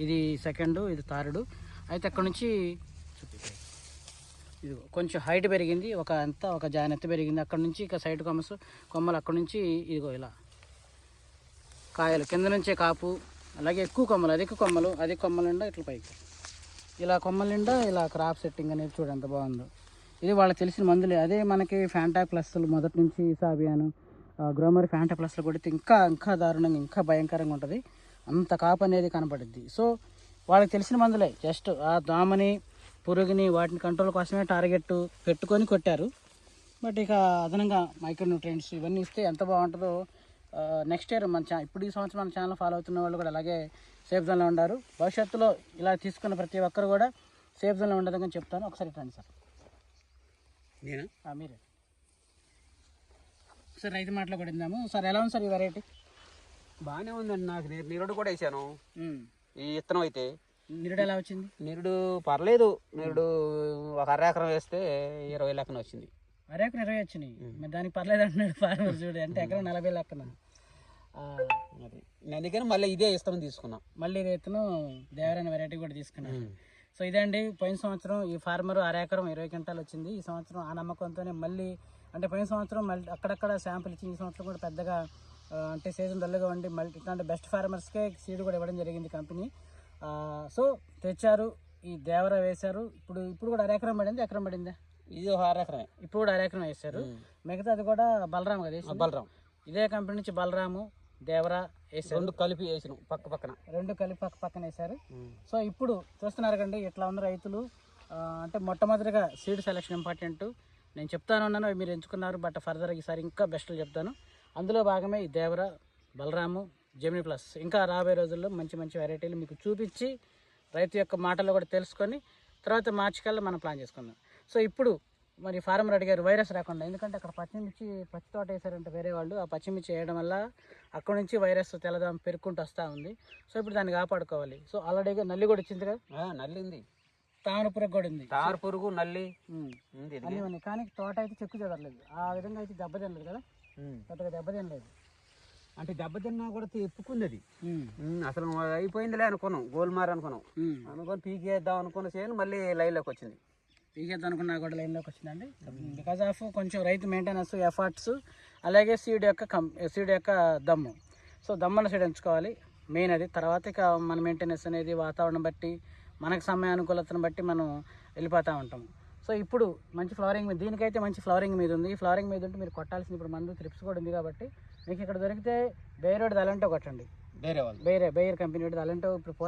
ఇది సెకండ్, ఇది థర్డ్. అయితే అక్కడ నుంచి ఇది కొంచెం హైట్ పెరిగింది, ఒక జానెత్త పెరిగింది. అక్కడ నుంచి ఇక సైడ్ కొమ్మలు అక్కడ నుంచి ఇదిగో ఇలా కాయలు కింద నుంచే కాపు. అలాగే ఎక్కువ కొమ్మలు, అధిక కొమ్మల నిండా ఇట్లా పైకి ఇలా కొమ్మల నిండా ఇలా క్రాప్ సెట్టింగ్ అనేది చూడండి ఎంత బాగుందో. ఇది వాళ్ళకి తెలిసిన మందులే. అదే మనకి ఫ్యాంటా ప్లస్లు మొదటి నుంచి సాబియాను, గ్రోమర్ ఫ్యాంటా ప్లస్లు కొడితే ఇంకా దారుణంగా, ఇంకా భయంకరంగా ఉంటుంది. అంత కాపు అనేది కనపడుద్ది. సో వాళ్ళకి తెలిసిన మందులే. జస్ట్ ఆ దోమని, పురుగుని, వాటిని కంట్రోల్ కోసమే టార్గెట్ పెట్టుకొని కొట్టారు. బట్ ఇక అదనంగా మైక్రో న్యూట్రియంట్స్ ఇవన్నీ ఇస్తే ఎంత బాగుంటుందో. నెక్స్ట్ ఇయర్ ఇప్పుడు ఈ సంవత్సరం మన ఛానల్ ఫాలో అవుతున్న వాళ్ళు కూడా అలాగే సేఫ్ జోన్లో ఉన్నారు. భవిష్యత్తులో ఇలా తీసుకున్న ప్రతి ఒక్కరు కూడా సేఫ్ జోన్లో ఉండదని చెప్తాను. ఒకసారి రండి సార్. మీరే సార్ రైతు మాటలో కూడా విందాము. సార్ ఎలా ఉంది సార్ ఈ వెరైటీ? బాగానే ఉందండి. నాకు నిరుడు కూడా వేసాను. ఈ విత్తనం అయితే నిరుడు ఎలా వచ్చింది? నిరుడు పర్లేదు. నిరుడు ఒక ఎకరం వేస్తే 20 లెక్కన వచ్చింది. ఎకరం 20 వచ్చినాయి. మరి దానికి పర్లేదు అంటున్నాడు ఫార్మర్. చూడు అంటే ఎకరం 40 లెక్కన. అది అందుకని మళ్ళీ ఇదే ఇస్తామని తీసుకున్నాం. మళ్ళీ రైతును దేవరైన వెరైటీ కూడా తీసుకున్నాను. సో ఇదండి, పోయిన సంవత్సరం ఈ ఫార్మర్ ఎకరం 20 క్వింటాలు వచ్చింది. ఈ సంవత్సరం ఆ నమ్మకంతోనే మళ్ళీ, అంటే పోయిన సంవత్సరం మళ్ళీ అక్కడక్కడ శాంపుల్ ఇచ్చి, ఈ సంవత్సరం కూడా పెద్దగా అంటే సీజన్ డల్గా ఉండి మళ్ళీ ఇట్లాంటి బెస్ట్ ఫార్మర్స్కే సీడ్ కూడా ఇవ్వడం జరిగింది కంపెనీ. సో తెచ్చారు, ఈ దేవర వేశారు. ఇప్పుడు కూడా ఎకరం పడింది. ఎకరం పడిందా? ఇది ఒక ఎకరమే. ఇప్పుడు కూడా ఎకరం వేశారు. మిగతా అది కూడా బలరాం కదా? బలరాం. ఇదే కంపెనీ నుంచి బలరాము, దేవరా వేసారు. రెండు కలిపి వేసినాం, పక్క పక్కన వేశారు. సో ఇప్పుడు చూస్తున్నారు కండి ఇట్లా ఉన్న రైతులు. అంటే మొట్టమొదటిగా సీడ్ సెలెక్షన్ ఇంపార్టెంట్. నేను చెప్తాను అన్నాను, మీరు ఎంచుకున్నారు. బట్ ఫర్దర్ ఈసారి ఇంకా బెస్ట్లు చెప్తాను. అందులో భాగమే ఈ దేవరా, బలరాము, జెమిని ప్లస్. ఇంకా రాబోయే రోజుల్లో మంచి మంచి వెరైటీలు మీకు చూపించి రైతు యొక్క మాటల్లో కూడా తెలుసుకొని తర్వాత మార్చి కల్లా మనం ప్లాన్ చేసుకుందాం. సో ఇప్పుడు మరి ఫార్మర్ అడిగారు వైరస్ రాకుండా, ఎందుకంటే అక్కడ పచ్చి తోట వేసారంటే వేరే వాళ్ళు. ఆ పచ్చిమిర్చి వేయడం వల్ల అక్కడ నుంచి వైరస్ తెల్లదం పెరుక్కుంటూ వస్తూ ఉంది. సో ఇప్పుడు దాన్ని కాపాడుకోవాలి. సో ఆల్రెడీగా నల్లి కూడా వచ్చింది కదా? నల్లి ఉంది, తామర పురుగు కూడా ఉంది. తామర పురుగు, నల్లి అన్నీ ఉన్నాయి. కానీ తోట అయితే చెక్కు చెదరలేదు. ఆ విధంగా అయితే దెబ్బతినలేదు కదా? పెద్దగా దెబ్బతినలేదు. అంటే దెబ్బతిన్నా కూడా ఎప్పుకుంది అది. అసలు అయిపోయిందిలే అనుకున్నాం, గోల్మార్ అనుకున్నాం. అనుకొని పీకేద్దాం అనుకున్న చేయను మళ్ళీ లైన్లోకి వచ్చింది. పీకేద్దాం అనుకున్నా కూడా లైన్లోకి వచ్చిందండి. బికాజ్ ఆఫ్ కొంచెం రైతు మెయింటెనెన్స్ ఎఫర్ట్స్, అలాగే సీడ్ యొక్క దమ్ము. సో దమ్మన్న సీడ్ ఎంచుకోవాలి మెయిన్ అది. తర్వాత ఇక మన మెయింటెనెన్స్ అనేది వాతావరణం బట్టి, మనకు సమయానుకూలతను బట్టి మనం వెళ్ళిపోతూ ఉంటాం. సో ఇప్పుడు మంచి ఫ్లవరింగ్ మీద, దీనికైతే మంచి ఫ్లవరింగ్ మీద ఉంది. ఈ ఫ్లవరింగ్ మీద ఉంటే మీరు కొట్టాల్సింది ఇప్పుడు మందు త్రిప్స్ కూడా ఉంది కాబట్టి మీకు ఇక్కడ దొరికితే బేరోడ్ అలంటో కొట్టండి. బేర్ కంపెనీ అలంటో ఇప్పుడు పోతే